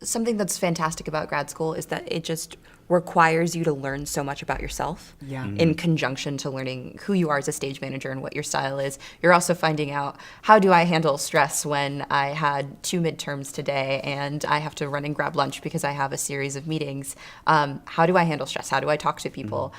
Something that's fantastic about grad school is that it just requires you to learn so much about yourself in conjunction to learning who you are as a stage manager and what your style is. You're also finding out, how do I handle stress when I had 2 midterms today and I have to run and grab lunch because I have a series of meetings? How do I handle stress? How do I talk to people?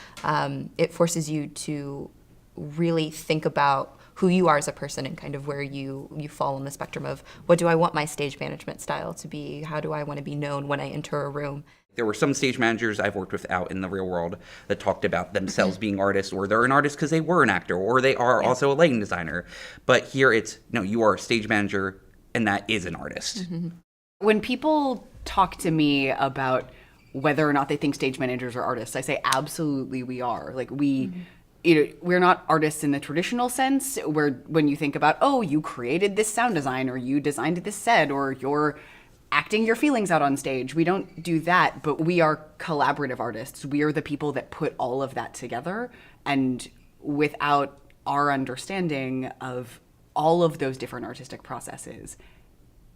It forces you to really think about who you are as a person and kind of where you fall on the spectrum of, what do I want my stage management style to be? How do I want to be known when I enter a room? There were some stage managers I've worked with out in the real world that talked about themselves being artists, or they're an artist because they were an actor, or they are also a lighting designer. But here it's, no, you are a stage manager, and that is an artist. When people talk to me about whether or not they think stage managers are artists, I say absolutely we are. Like we're not artists in the traditional sense, where when you think about, oh, you created this sound design, or you designed this set, or you're acting your feelings out on stage. We don't do that, but we are collaborative artists. We are the people that put all of that together. And without our understanding of all of those different artistic processes,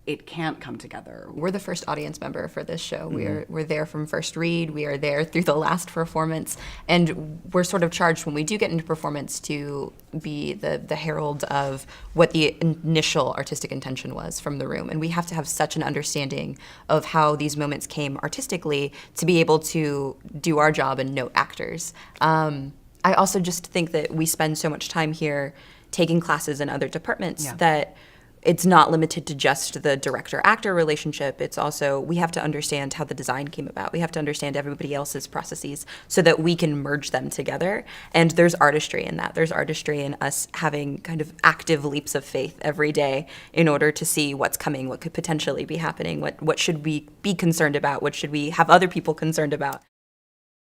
it can't come together. We're the first audience member for this show. We're there from first read. We are there through the last performance. And we're sort of charged when we do get into performance to be the herald of what the initial artistic intention was from the room. And we have to have such an understanding of how these moments came artistically to be able to do our job and note actors. I also just think that we spend so much time here taking classes in other departments that it's not limited to just the director-actor relationship. It's also, we have to understand how the design came about. We have to understand everybody else's processes so that we can merge them together. And there's artistry in that. There's artistry in us having kind of active leaps of faith every day in order to see what's coming, what could potentially be happening, what should we be concerned about, what should we have other people concerned about.